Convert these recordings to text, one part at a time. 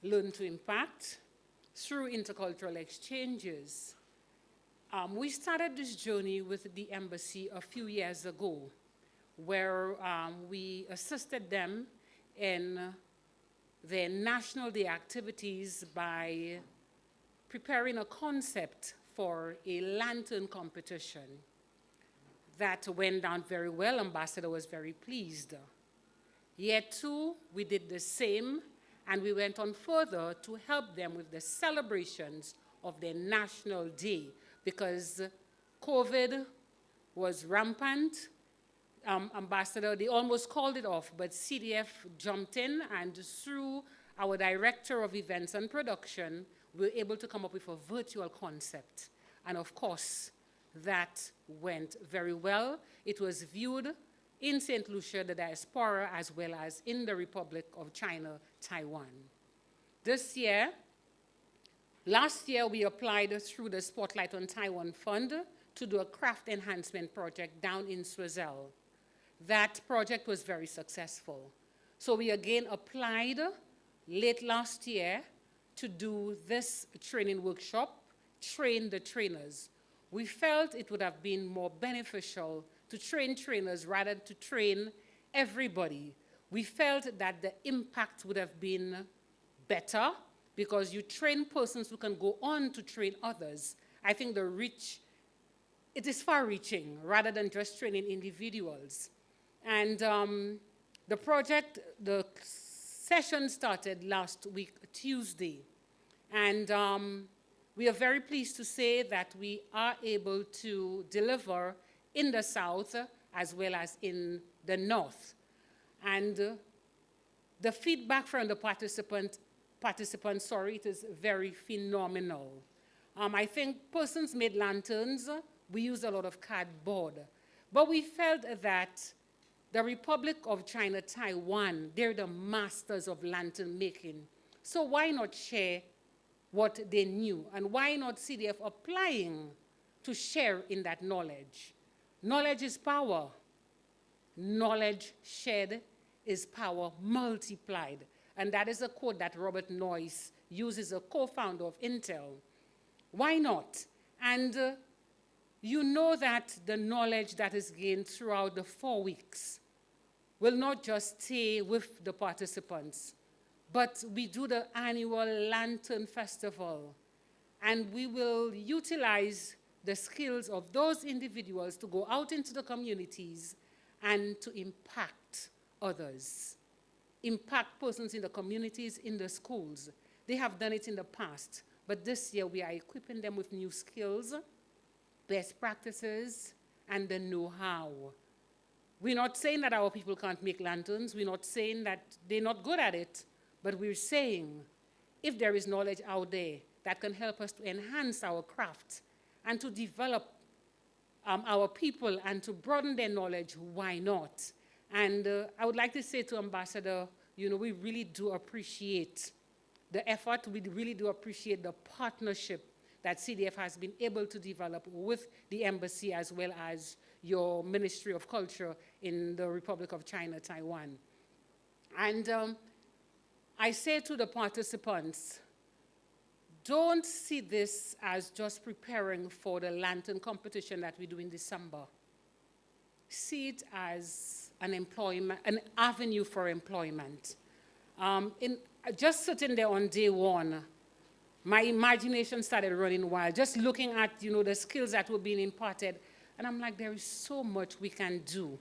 Learn to Impact through intercultural exchanges. We started this journey with the embassy a few years ago, where we assisted them in their National Day activities by preparing a concept for a lantern competition. That went down very well. Ambassador was very pleased. Year 2, we did the same, and we went on further to help them with the celebrations of their National Day, because COVID was rampant. Ambassador, they almost called it off, but CDF jumped in, and through our Director of Events and Production, we were able to come up with a virtual concept. And of course, that went very well. It was viewed in St. Lucia, the diaspora, as well as in the Republic of China, Taiwan. Last year, we applied through the Spotlight on Taiwan Fund to do a craft enhancement project down in Swazel. That project was very successful. So we again applied late last year to do this training workshop, train the trainers. We felt it would have been more beneficial to train trainers rather than to train everybody. We felt that the impact would have been better because you train persons who can go on to train others. I think the reach, it is far-reaching rather than just training individuals. And the project, the session started last week, Tuesday. And we are very pleased to say that we are able to deliver in the South as well as in the North. And the feedback from the participants, it is very phenomenal. I think persons made lanterns. We used a lot of cardboard. But we felt that the Republic of China, Taiwan, they're the masters of lantern making. So why not share what they knew? And why not CDF applying to share in that knowledge? Knowledge is power. Knowledge shared is power multiplied. And that is a quote that Robert Noyce uses, a co-founder of Intel. Why not? And you know that the knowledge that is gained throughout the 4 weeks will not just stay with the participants, but we do the annual Lantern Festival, and we will utilize the skills of those individuals to go out into the communities and to impact others, impact persons in the communities, in the schools. They have done it in the past, but this year we are equipping them with new skills, best practices, and the know-how. We're not saying that our people can't make lanterns. We're not saying that they're not good at it, but we're saying if there is knowledge out there that can help us to enhance our craft and to develop our people and to broaden their knowledge, why not? And I would like to say to Ambassador, you know, we really do appreciate the effort. We really do appreciate the partnership that CDF has been able to develop with the embassy as well as your Ministry of Culture in the Republic of China, Taiwan. And I say to the participants, don't see this as just preparing for the lantern competition that we do in December. See it as an avenue for employment. Just sitting there on day one, my imagination started running wild, just looking at, you know, the skills that were being imparted. And I'm like, there is so much we can do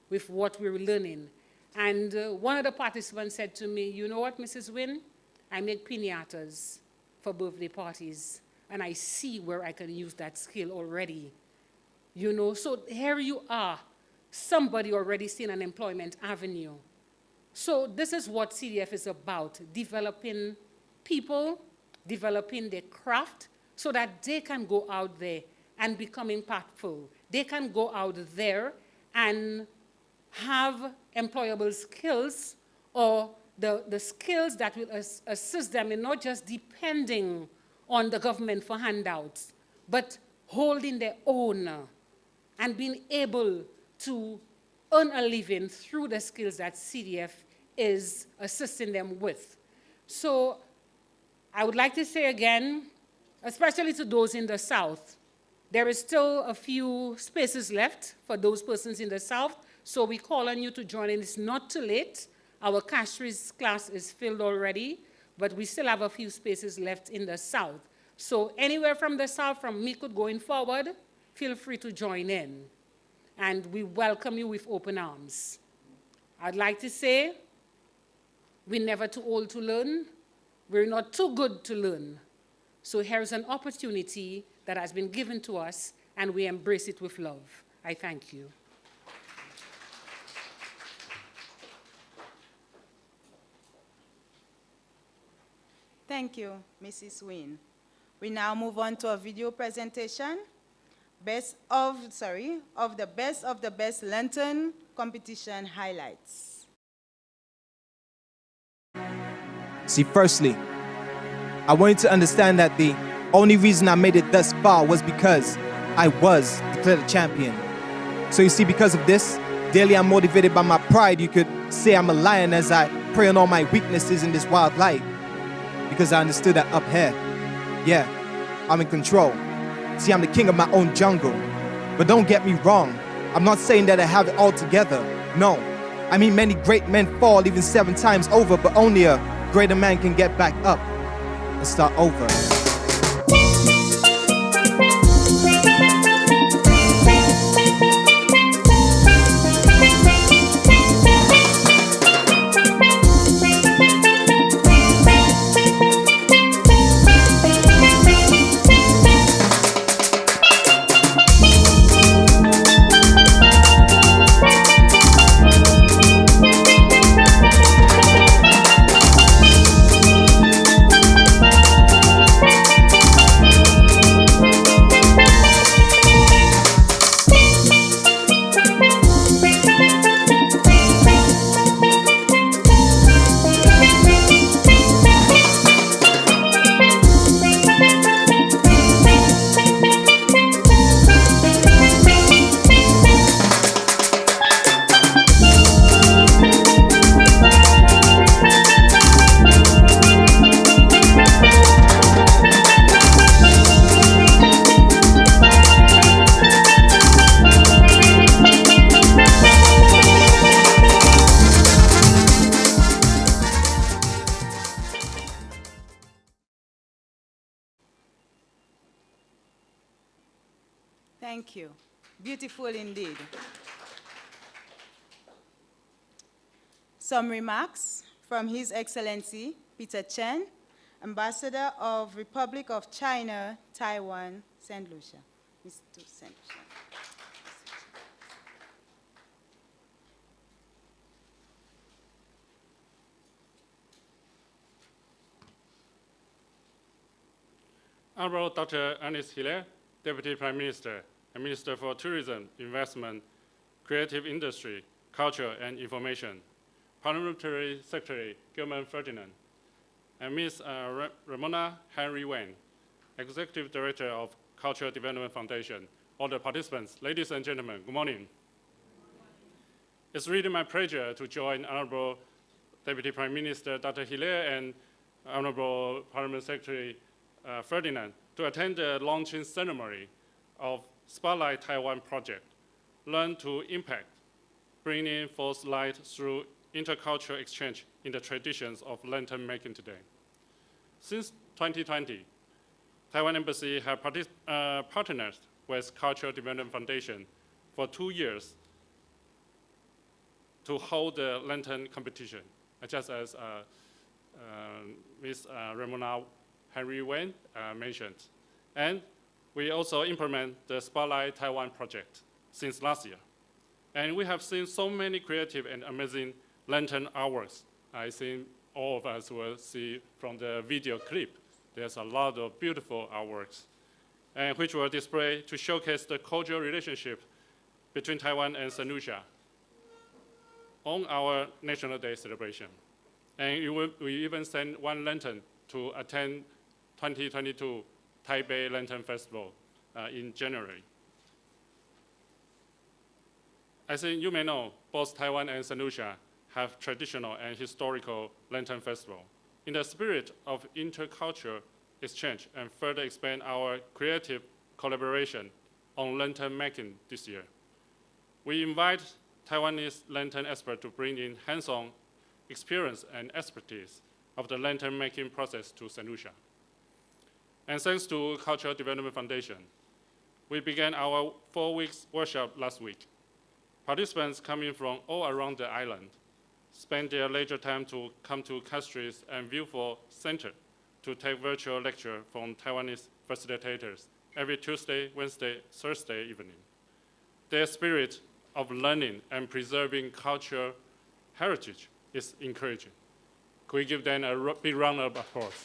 with what we're learning. And one of the participants said to me, you know what, Mrs. Wynn? I make piñatas for birthday parties, and I see where I can use that skill already. You know, so here you are, somebody already seeing an employment avenue. So this is what CDF is about, developing people, developing their craft, so that they can go out there and become impactful. They can go out there and have employable skills, or the skills that will assist them in not just depending on the government for handouts, but holding their own and being able to earn a living through the skills that CDF is assisting them with. So I would like to say again, especially to those in the South, there is still a few spaces left for those persons in the South, so we call on you to join in. It's not too late. Our casheries class is filled already, but we still have a few spaces left in the South. So anywhere from the South, from Micoud going forward, feel free to join in. And we welcome you with open arms. I'd like to say, we're never too old to learn. We're not too good to learn. So here's an opportunity that has been given to us, and we embrace it with love. I thank you. Thank you, Mrs. Wynne. We now move on to a video presentation of the best lantern competition highlights. See, firstly, I want you to understand that the only reason I made it thus far was because I was declared a champion. So you see, because of this, daily I'm motivated by my pride. You could say I'm a lion as I prey on all my weaknesses in this wild life. Because I understood that up here, yeah, I'm in control. See, I'm the king of my own jungle. But don't get me wrong, I'm not saying that I have it all together. No, I mean many great men fall even 7 times over, but only a greater man can get back up and start over. Thank you. Beautiful indeed. Some remarks from His Excellency Peter Chen, Ambassador of Republic of China, Taiwan, St. Lucia. Mr. St. Lucia. Honorable Dr. Ernest Hilaire, Deputy Prime Minister and Minister for Tourism, Investment, Creative Industry, Culture and Information, Parliamentary Secretary Gilman Ferdinand, and Ms. Ramona Henry Wayne, Executive Director of Cultural Development Foundation, all the participants, ladies and gentlemen, good morning. It's really my pleasure to join Honorable Deputy Prime Minister Dr. Hilaire and Honorable Parliament Secretary Ferdinand to attend the launching ceremony of Spotlight Taiwan project, Learn to Impact, bringing forth light through intercultural exchange in the traditions of lantern making today. Since 2020, Taiwan Embassy has partnered with Cultural Development Foundation for 2 years to hold the lantern competition, just as Ms. Ramona Henry Wayne mentioned. And we also implement the Spotlight Taiwan project since last year. And we have seen so many creative and amazing lantern artworks. I think all of us will see from the video clip. There's a lot of beautiful artworks, and which were displayed to showcase the cultural relationship between Taiwan and St. Lucia on our National Day celebration. And we even sent 1 lantern to attend 2022 Taipei Lantern Festival in January. As you may know, both Taiwan and St. Lucia have traditional and historical lantern festival. In the spirit of intercultural exchange and further expand our creative collaboration on lantern making this year, we invite Taiwanese lantern experts to bring in hands-on experience and expertise of the lantern making process to St. Lucia. And thanks to Cultural Development Foundation, we began our 4-week workshop last week. Participants coming from all around the island spend their leisure time to come to Castries and Viewful Center to take virtual lecture from Taiwanese facilitators every Tuesday, Wednesday, Thursday evening. Their spirit of learning and preserving cultural heritage is encouraging. Could we give them a big round of applause?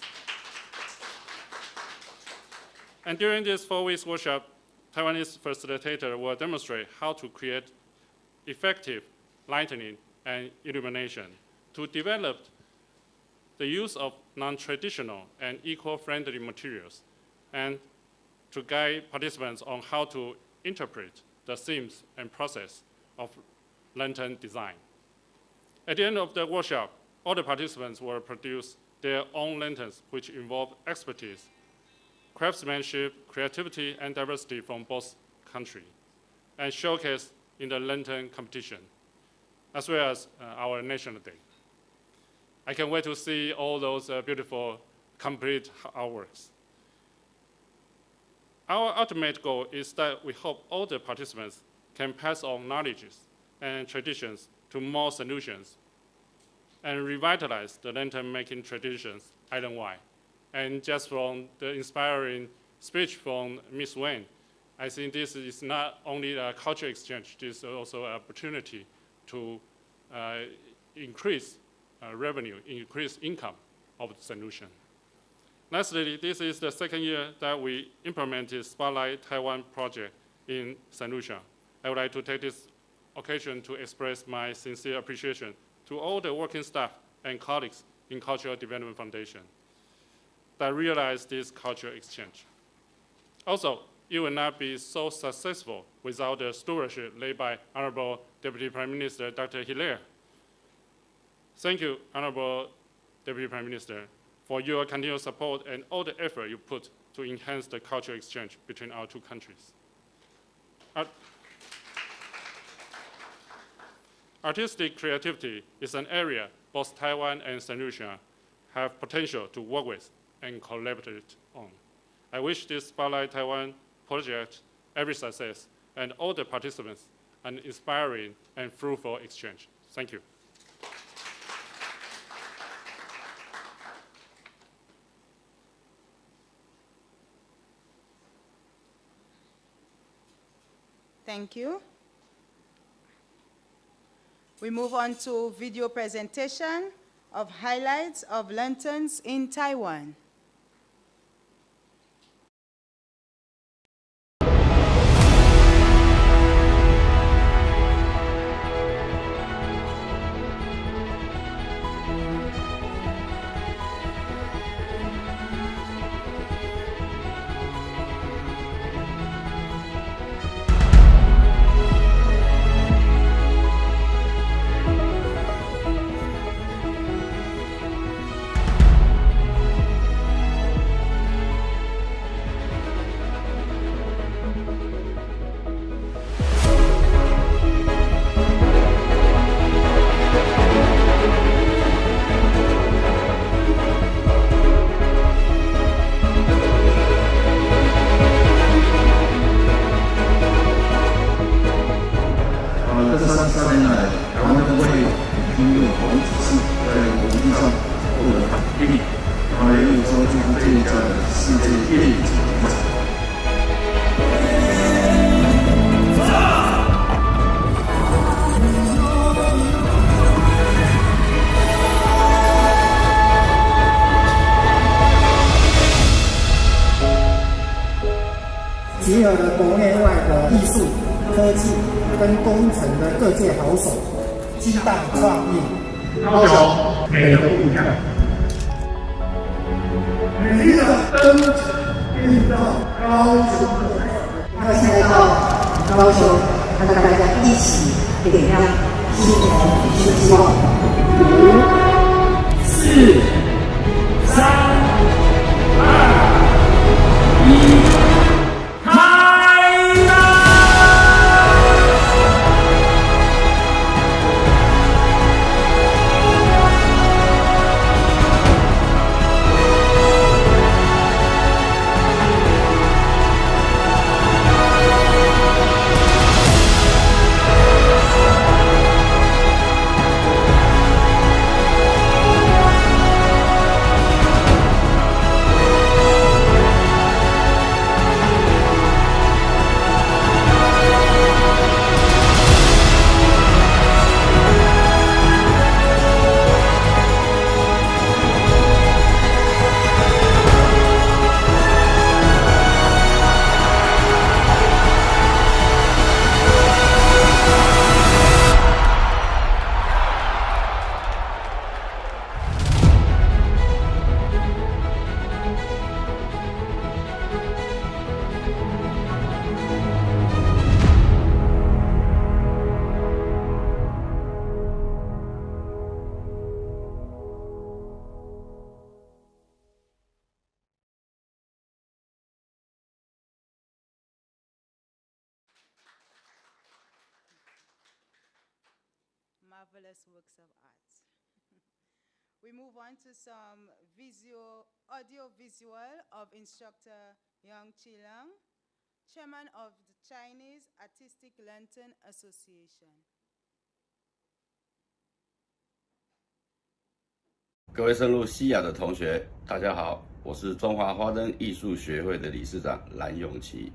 And during this 4-week workshop, Taiwanese facilitator will demonstrate how to create effective lighting and illumination to develop the use of non-traditional and eco-friendly materials, and to guide participants on how to interpret the themes and process of lantern design. At the end of the workshop, all the participants will produce their own lanterns, which involve expertise, craftsmanship, creativity, and diversity from both countries, and showcase in the lantern competition, as well as our National Day. I can't wait to see all those beautiful, complete artworks. Our ultimate goal is that we hope all the participants can pass on knowledges and traditions to more solutions and revitalize the lantern-making traditions island-wide. And just from the inspiring speech from Ms. Wayne, I think this is not only a cultural exchange, this is also an opportunity to increase revenue, increase income of St. Lucia. Lastly, this is the second year that we implemented Spotlight Taiwan project in St. Lucia. I would like to take this occasion to express my sincere appreciation to all the working staff and colleagues in Cultural Development Foundation that realized this cultural exchange. Also, it will not be so successful without the stewardship led by Honorable Deputy Prime Minister Dr. Hilaire. Thank you, Honorable Deputy Prime Minister, for your continued support and all the effort you put to enhance the cultural exchange between our two countries. Artistic creativity is an area both Taiwan and St. Lucia have potential to work with and collaborate on. I wish this Spotlight Taiwan project every success and all the participants an inspiring and fruitful exchange. Thank you. Thank you. We move on to video presentation of highlights of lanterns in Taiwan.集合了国内外的艺术、科技跟工程的各界好手，激荡创意，高雄美的不一样。美丽的灯映照高雄的美。那现在到高雄，和大家一起点亮新年新希望。5、4、marvelous works of art. We move on to some audio-visual of instructor Yang Qilang, chairman of the Chinese Artistic Lantern Association. 各位深入西亚的同学，大家好，我是中华花灯艺术学会的理事长蓝永琪。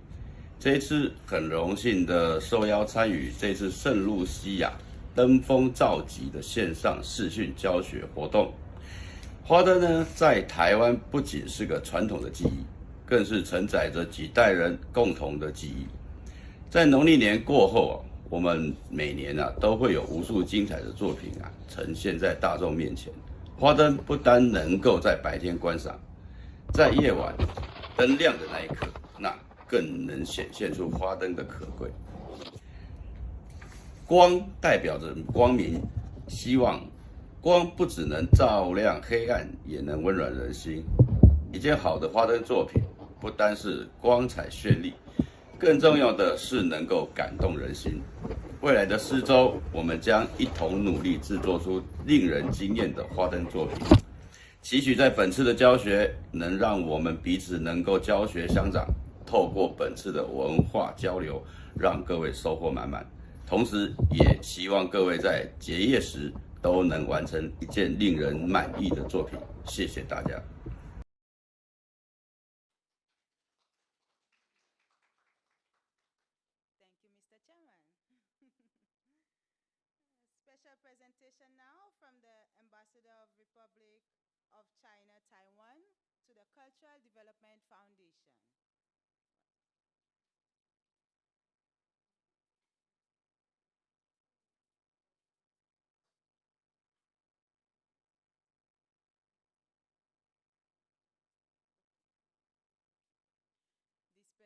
这一次很荣幸的受邀参与这次深入西亚登峰造极的线上视讯教学活动。花灯呢，在台湾不仅是个传统的技艺，更是承载着几代人共同的记忆。在农历年过后我们每年都会有无数精彩的作品呈现在大众面前。花灯不单能够在白天观赏，在夜晚灯亮的那一刻，那更能显现出花灯的可贵。光代表着光明、希望，光不只能照亮黑暗，也能温暖人心。一件好的花灯作品，不单是光彩绚丽，更重要的是能够感动人心。未来的4周，我们将一同努力制作出令人惊艳的花灯作品。期许在本次的教学，能让我们彼此能够教学相长，透过本次的文化交流，让各位收获满满。同时，也希望各位在结业时都能完成一件令人满意的作品。谢谢大家。Special presentation now from the Ambassador of Republic of China, Taiwan, to the Cultural Development Foundation.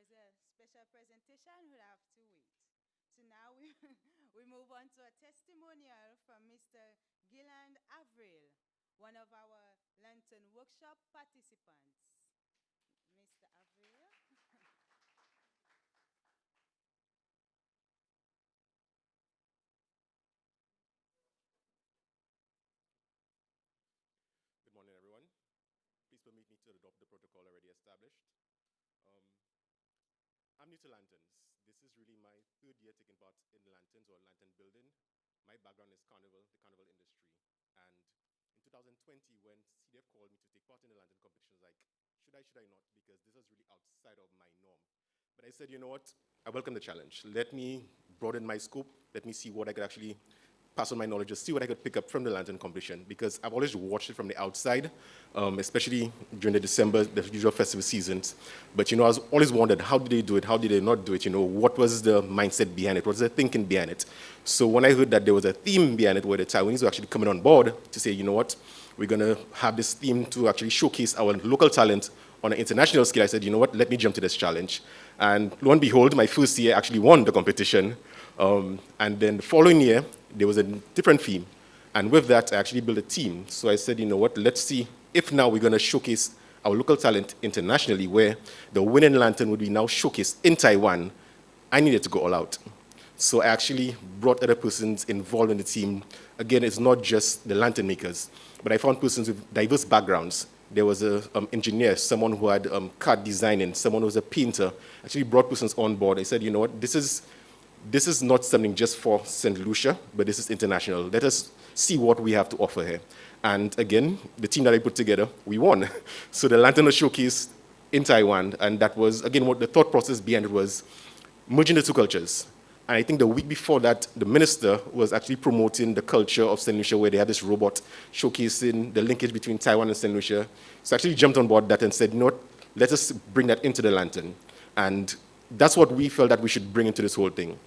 This special presentation will have to wait. So now we move on to a testimonial from Mr. Gilland Avril, one of our Lantern Workshop participants. Mr. Avril. Good morning, everyone. Please permit me to adopt the protocol already established. I'm new to lanterns. This is really my 3rd year taking part in lanterns or lantern building. My background is carnival, the carnival industry. And in 2020, when CDF called me to take part in the lantern competition, I was like, should I not? Because this is really outside of my norm. But I said, you know what? I welcome the challenge. Let me broaden my scope. Let me see what I could actually pass on my knowledge, just see what I could pick up from the lantern competition, because I've always watched it from the outside, especially during the usual festival seasons. But, you know, I was always wondered, how did they do it? How did they not do it? You know, what was the mindset behind it? What was the thinking behind it? So when I heard that there was a theme behind it, where the Taiwanese were actually coming on board to say, you know what, we're going to have this theme to actually showcase our local talent on an international scale, I said, you know what, let me jump to this challenge. And lo and behold, my first year actually won the competition. And then the following year, there was a different theme. And with that, I actually built a team. So I said, you know what, let's see if now we're going to showcase our local talent internationally, where the winning lantern would be now showcased in Taiwan. I needed to go all out. So I actually brought other persons involved in the team. Again, it's not just the lantern makers, but I found persons with diverse backgrounds. There was an engineer, someone who had card designing, someone who was a painter. Actually brought persons on board. I said, you know what, this is not something just for St. Lucia, but this is international. Let us see what we have to offer here. And again, the team that I put together, we won. So the lantern was showcased in Taiwan, and that was, again, what the thought process behind it was merging the two cultures. And I think the week before that, the minister was actually promoting the culture of St. Lucia, where they had this robot showcasing the linkage between Taiwan and St. Lucia. So I actually jumped on board that and said, you know what, let us bring that into the lantern. And that's what we felt that we should bring into this whole thing.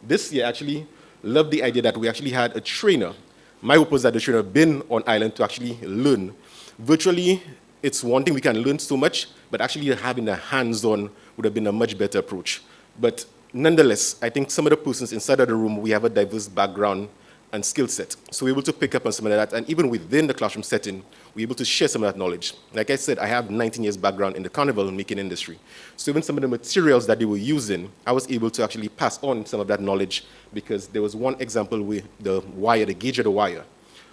This year, actually, loved the idea that we actually had a trainer. My hope was that the trainer been on island to actually learn. Virtually, it's one thing we can learn so much, but actually having a hands-on would have been a much better approach. But nonetheless, I think some of the persons inside of the room, we have a diverse background, and skill set. So we're able to pick up on some of that, and even within the classroom setting, we're able to share some of that knowledge. Like I said, I have 19 years background in the carnival and making industry. So even some of the materials that they were using, I was able to actually pass on some of that knowledge, because there was one example with the wire, the gauge of the wire.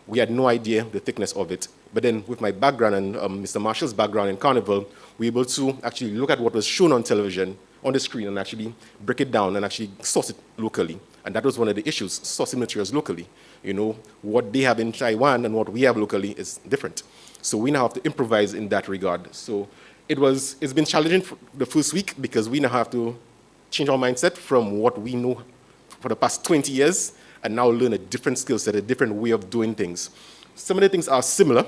We had no idea the thickness of it. But then with my background and Mr. Marshall's background in carnival, we were able to actually look at what was shown on television, on the screen, and actually break it down and actually source it locally. And that was one of the issues, sourcing materials locally. You know, what they have in Taiwan and what we have locally is different. So we now have to improvise in that regard. So it's been challenging for the first week, because we now have to change our mindset from what we know for the past 20 years and now learn a different skill set, a different way of doing things. Some of the things are similar,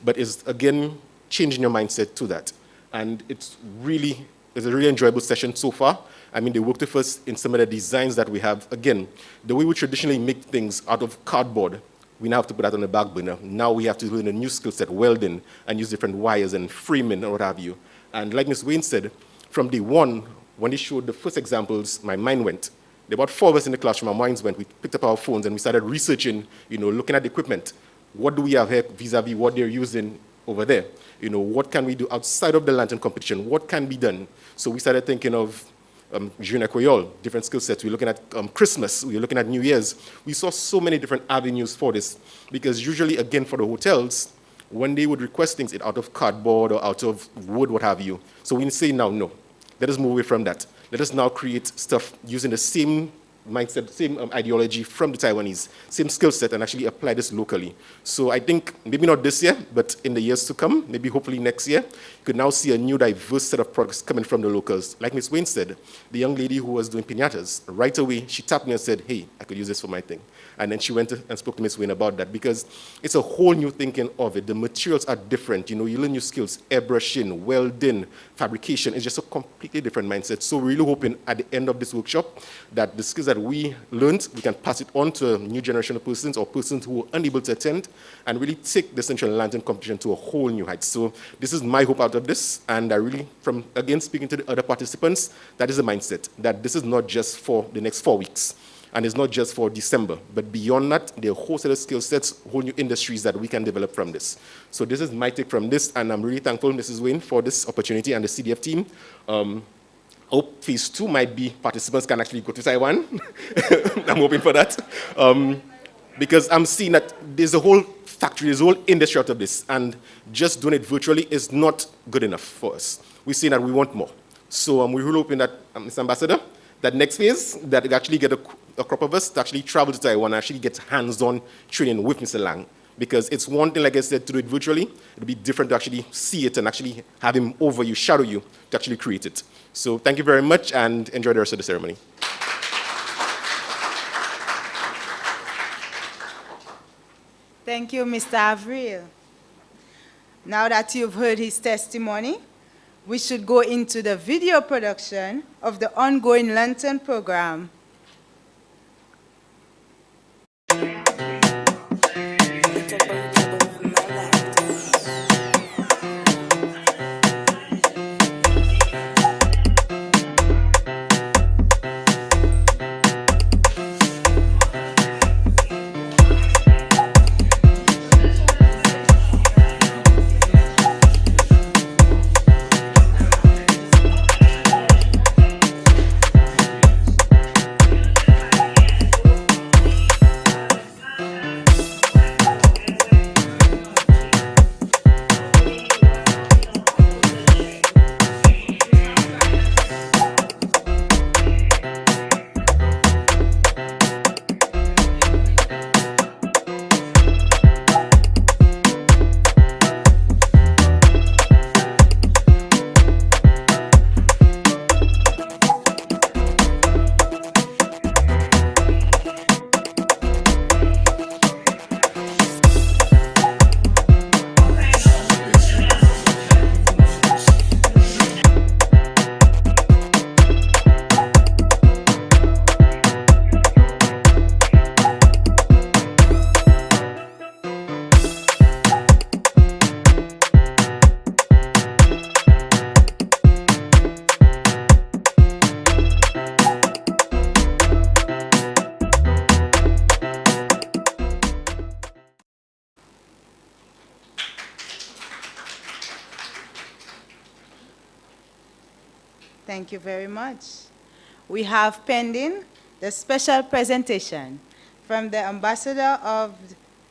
but it's, again, changing your mindset to that. And it's a really enjoyable session so far. I mean, they worked with us in some of the designs that we have. Again, the way we traditionally make things out of cardboard, we now have to put that on the back burner. Now we have to learn a new skill set, welding, and use different wires and framing and what have you. And like Ms. Wayne said, from day one, when they showed the first examples, my mind went. There were about 4 of us in the classroom, our minds went. We picked up our phones and we started researching, looking at the equipment. What do we have here vis-a-vis what they're using over there? What can we do outside of the lantern competition? What can be done? So we started thinking of Jeune Ecoyol, different skill sets. We're looking at Christmas. We're looking at New Year's. We saw so many different avenues for this, because usually, again, for the hotels, when they would request things out of cardboard or out of wood, what have you. So we say now, no, let us move away from that. Let us now create stuff using the same mindset, same ideology from the Taiwanese, same skill set, and actually apply this locally. So I think maybe not this year, but in the years to come, maybe hopefully next year, you could now see a new diverse set of products coming from the locals. Like Ms. Wayne said, the young lady who was doing piñatas, right away, she tapped me and said, hey, I could use this for my thing. And then she went and spoke to Ms. Wayne about that, because it's a whole new thinking of it. The materials are different. You learn new skills, airbrushing, welding, fabrication. It's just a completely different mindset. So we're really hoping at the end of this workshop that the skills that we learned, we can pass it on to a new generation of persons or persons who were unable to attend, and really take the Central Lantern competition to a whole new height. So this is my hope out of this. And I really, from, again, speaking to the other participants, that is the mindset, that this is not just for the next 4 weeks. And it's not just for December, but beyond that, there are a whole set of skill sets, whole new industries that we can develop from this. So this is my take from this, and I'm really thankful, Mrs. Wayne, for this opportunity, and the CDF team. I hope phase 2 might be participants can actually go to Taiwan. I'm hoping for that. Because I'm seeing that there's a whole factory, there's a whole industry out of this, and just doing it virtually is not good enough for us. We're seeing that we want more. So we're really hoping that, Mr. Ambassador, that next phase, that we actually get a crop of us to actually travel to Taiwan and actually get hands-on training with Mr. Lang. Because it's one thing, like I said, to do it virtually. It'll be different to actually see it and actually have him over you, shadow you, to actually create it. So thank you very much, and enjoy the rest of the ceremony. Thank you, Mr. Avril. Now that you've heard his testimony, we should go into the video production of the ongoing Lantern program. Thank you very much. We have pending the special presentation from the Ambassador of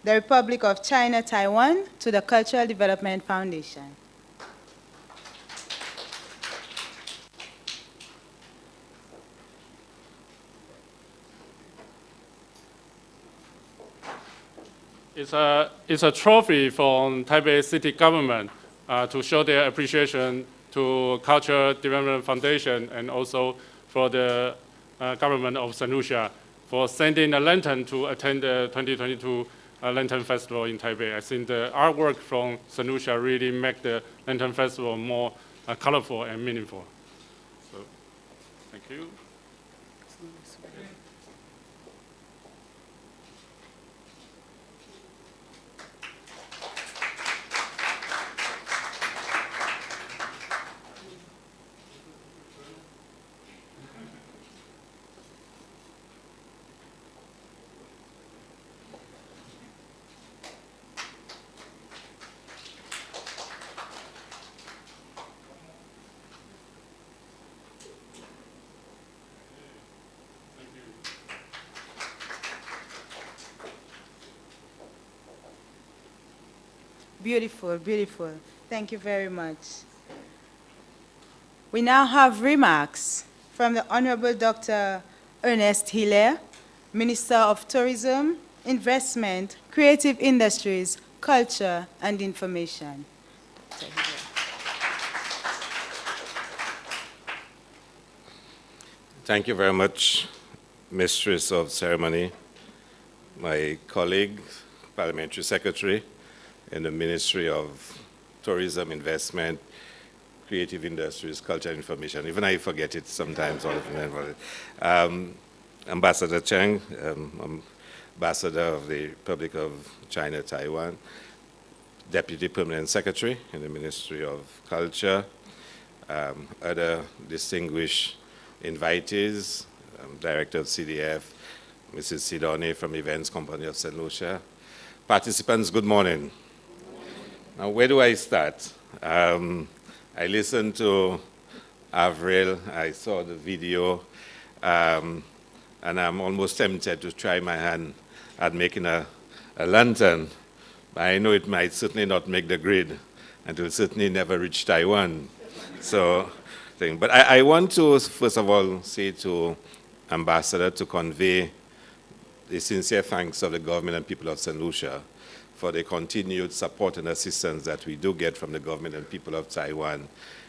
the Republic of China, Taiwan, to the Cultural Development Foundation. It's a trophy from Taipei City government to show their appreciation to Cultural Development Foundation and also for the government of St. Lucia for sending a lantern to attend the 2022 Lantern Festival in Taipei. I think the artwork from St. Lucia really make the Lantern Festival more colorful and meaningful. So, thank you. Beautiful, beautiful. Thank you very much. We now have remarks from the Honorable Dr. Ernest Hilaire, Minister of Tourism, Investment, Creative Industries, Culture, and Information. Dr. Hilaire. Thank you very much, Mistress of Ceremony, my colleague, Parliamentary Secretary in the Ministry of Tourism, Investment, Creative Industries, Culture, and Information. Even I forget it sometimes. All of them. Ambassador Cheng, Ambassador of the Republic of China, Taiwan, Deputy Permanent Secretary in the Ministry of Culture, other distinguished invitees, Director of CDF, Mrs. Sidoni from Events Company of St. Lucia. Participants, good morning. Now, where do I start? I listened to Avril, I saw the video, and I'm almost tempted to try my hand at making a lantern. But I know it might certainly not make the grid, and it will certainly never reach Taiwan. But I want to, first of all, say to Ambassador to convey the sincere thanks of the government and people of St. Lucia for the continued support and assistance that we do get from the government and people of Taiwan.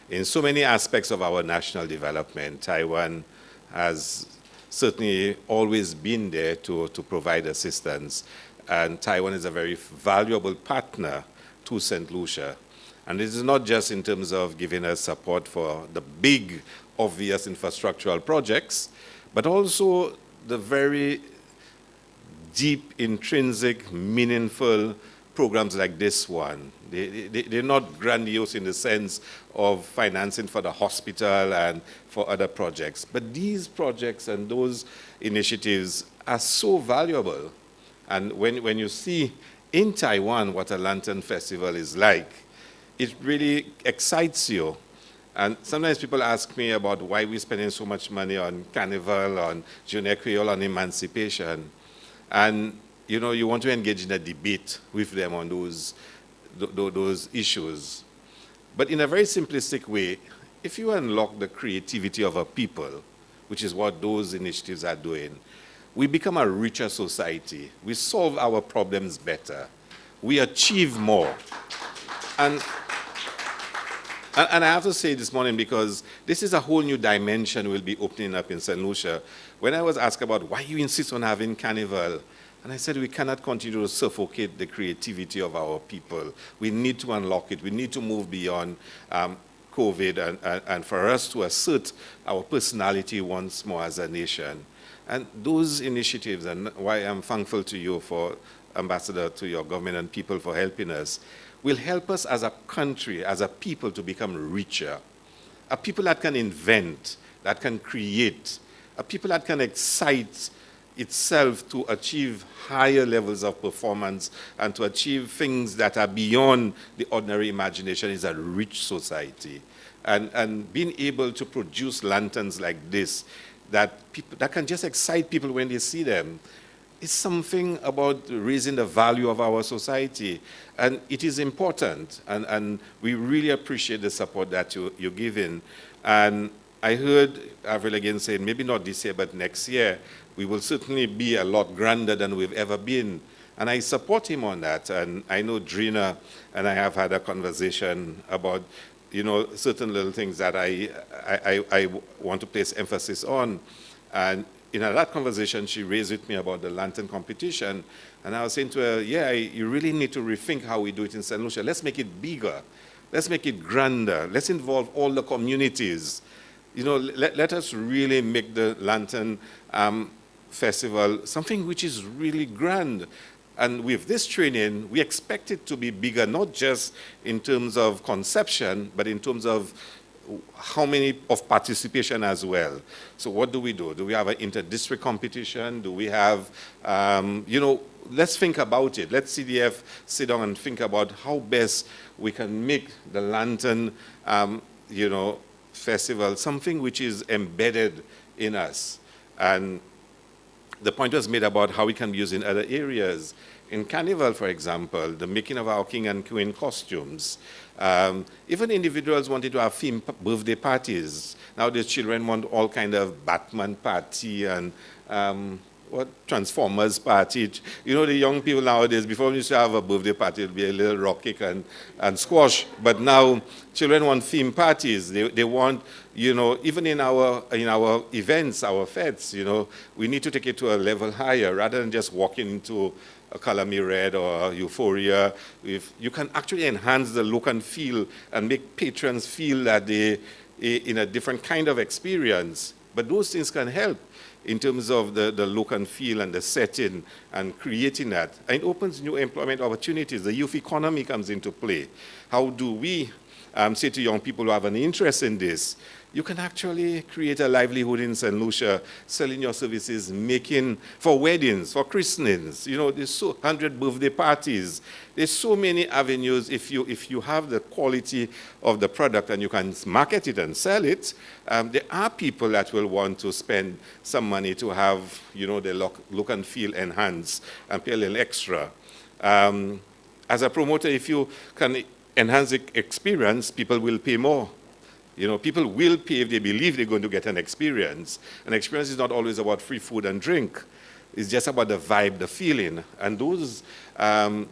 In so many aspects of our national development, Taiwan has certainly always been there to provide assistance. And Taiwan is a very valuable partner to St. Lucia. And this is not just in terms of giving us support for the big, obvious infrastructural projects, but also the very deep, intrinsic, meaningful programs like this one. They're not grandiose in the sense of financing for the hospital and for other projects. But these projects and those initiatives are so valuable. And when you see in Taiwan what a Lantern Festival is like, it really excites you. And sometimes people ask me about why we're spending so much money on Carnival, on Junior Creole, on Emancipation. And, you know, you want to engage in a debate with them on those issues. But in a very simplistic way, if you unlock the creativity of a people, which is what those initiatives are doing, we become a richer society. We solve our problems better. We achieve more. And I have to say this morning, because this is a whole new dimension we'll be opening up in St. Lucia. When I was asked about why you insist on having Carnival, and I said we cannot continue to suffocate the creativity of our people. We need to unlock it. We need to move beyond COVID and for us to assert our personality once more as a nation. And those initiatives, and why I'm thankful to you for, Ambassador, to your government and people for helping us, will help us as a country, as a people, to become richer. A people that can invent, that can create, a people that can excite itself to achieve higher levels of performance and to achieve things that are beyond the ordinary imagination is a rich society. And being able to produce lanterns like this that can just excite people when they see them, it's something about raising the value of our society. And it is important. And we really appreciate the support that you're giving. And I heard Avril again saying, maybe not this year, but next year, we will certainly be a lot grander than we've ever been. And I support him on that. And I know Drina and I have had a conversation about, certain little things that I want to place emphasis on. And in that conversation, she raised with me about the lantern competition. And I was saying to her, you really need to rethink how we do it in St. Lucia. Let's make it bigger. Let's make it grander. Let's involve all the communities. Let us really make the Lantern Festival something which is really grand. And with this training, we expect it to be bigger, not just in terms of conception, but in terms of how many of participation as well. So what do we do? Do we have an inter-district competition? Do we have, let's think about it. Let CDF sit down and think about how best we can make the Lantern, Festival something which is embedded in us. And the point was made about how we can be used in other areas. In Carnival, for example, the making of our king and queen costumes. Even individuals wanted to have themed birthday parties. Now the children want all kind of Batman party and Transformers party. The young people nowadays, before we used to have a birthday party, it would be a little rock cake and squash. But now children want theme parties. They want, even in our events, our fetes, we need to take it to a level higher rather than just walking into a Color Me Red or Euphoria. You can actually enhance the look and feel and make patrons feel that they in a different kind of experience. But those things can help in terms of the look and feel and the setting and creating that. And it opens new employment opportunities. The youth economy comes into play. How do we say to young people who have an interest in this, you can actually create a livelihood in St. Lucia, selling your services, making for weddings, for christenings. There's 100 birthday parties. There's so many avenues. If you have the quality of the product and you can market it and sell it, there are people that will want to spend some money to have, their look and feel enhanced and pay a little extra. As a promoter, if you can enhance the experience, people will pay more. People will pay if they believe they're going to get an experience. An experience is not always about free food and drink. It's just about the vibe, the feeling. And those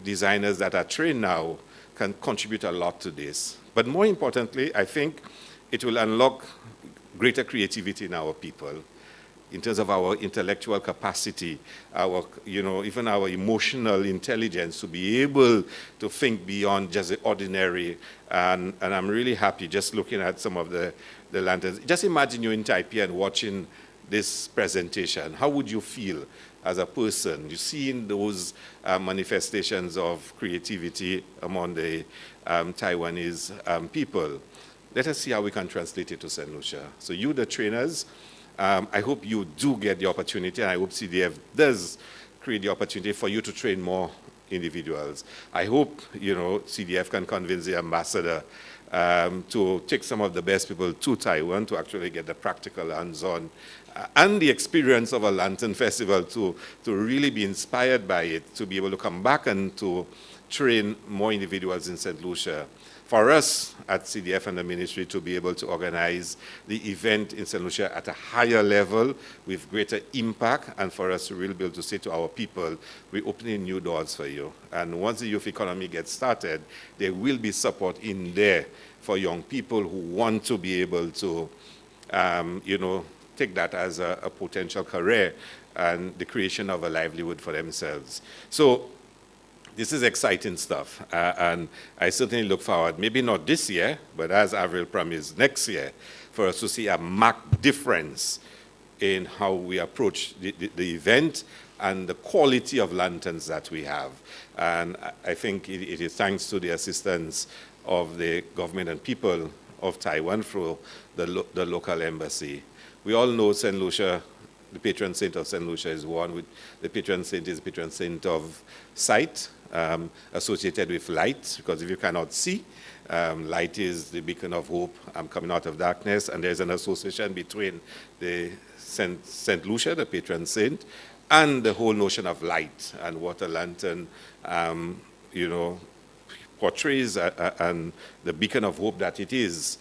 designers that are trained now can contribute a lot to this. But more importantly, I think it will unlock greater creativity in our people in terms of our intellectual capacity, even our emotional intelligence to be able to think beyond just the ordinary. And I'm really happy just looking at some of the lanterns. Just imagine you're in Taipei and watching this presentation. How would you feel as a person? You're seeing those manifestations of creativity among the Taiwanese people. Let us see how we can translate it to St. Lucia. So you, the trainers, I hope you do get the opportunity, and I hope CDF does create the opportunity for you to train more individuals. I hope, CDF can convince the ambassador to take some of the best people to Taiwan to actually get the practical hands-on and the experience of a Lantern Festival to really be inspired by it, to be able to come back and to train more individuals in St. Lucia. For us at CDF and the ministry to be able to organize the event in St. Lucia at a higher level with greater impact, and for us to really be able to say to our people, we're opening new doors for you. And once the youth economy gets started, there will be support in there for young people who want to be able to, take that as a potential career and the creation of a livelihood for themselves. So this is exciting stuff, and I certainly look forward, maybe not this year, but as Avril promised, next year, for us to see a marked difference in how we approach the event and the quality of lanterns that we have. And I think it is thanks to the assistance of the government and people of Taiwan through the local embassy. We all know St. Lucia the patron saint of St. Lucia is one. The patron saint is the patron saint of sight, associated with light, because if you cannot see, light is the beacon of hope coming out of darkness, and there's an association between the St. Lucia, the patron saint, and the whole notion of light and what a lantern, portrays and the beacon of hope that it is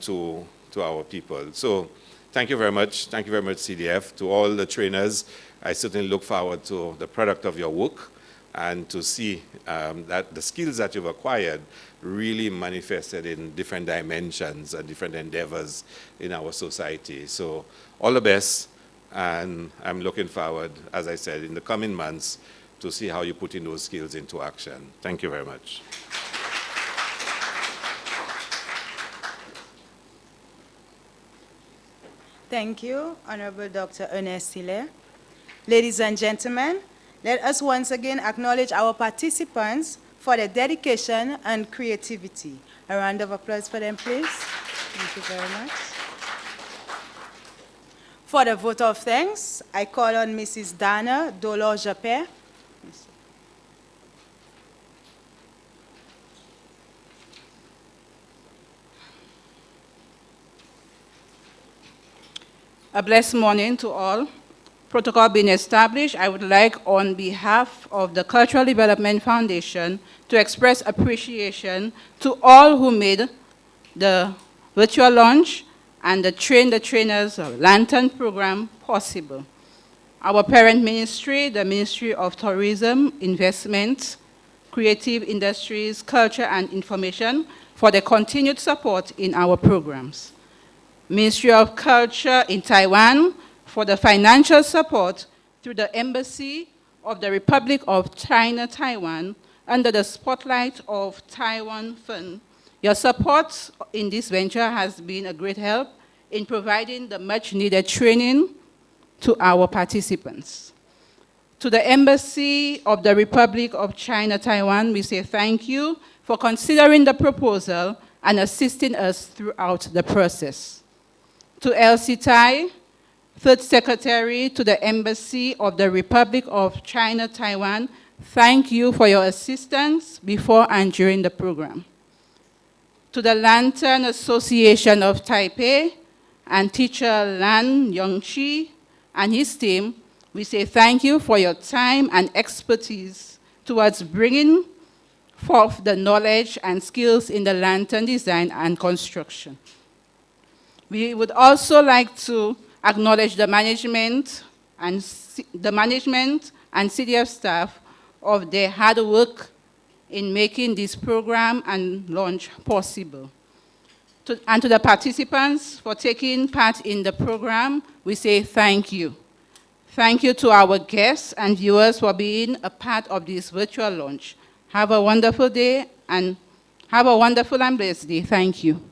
to our people. So thank you very much. Thank you very much, CDF. To all the trainers, I certainly look forward to the product of your work and to see that the skills that you've acquired really manifested in different dimensions and different endeavors in our society. So all the best, and I'm looking forward, as I said, in the coming months to see how you put in those skills into action. Thank you very much. Thank you, Honorable Dr. Ernest Hilaire. Ladies and gentlemen, let us once again acknowledge our participants for their dedication and creativity. A round of applause for them, please. Thank you very much. For the vote of thanks, I call on Mrs. Dana Dolor-Japet. A blessed morning to all. Protocol being established, I would like, on behalf of the Cultural Development Foundation, to express appreciation to all who made the virtual launch and the trainers lantern program possible. Our parent ministry, the Ministry of Tourism, Investment, Creative Industries, Culture and Information, for the continued support in our programs. Ministry of Culture in Taiwan for the financial support through the Embassy of the Republic of China, Taiwan, under the Spotlight of Taiwan Fund. Your support in this venture has been a great help in providing the much-needed training to our participants. To the Embassy of the Republic of China, Taiwan, we say thank you for considering the proposal and assisting us throughout the process. To Elsie Tai, Third Secretary to the Embassy of the Republic of China, Taiwan, thank you for your assistance before and during the program. To the Lantern Association of Taipei and teacher Lan Yongqi and his team, we say thank you for your time and expertise towards bringing forth the knowledge and skills in the lantern design and construction. We would also like to acknowledge the management and CDF staff of their hard work in making this program and launch possible. And to the participants for taking part in the program, we say thank you. Thank you to our guests and viewers for being a part of this virtual launch. Have a wonderful day and have a wonderful and blessed day. Thank you.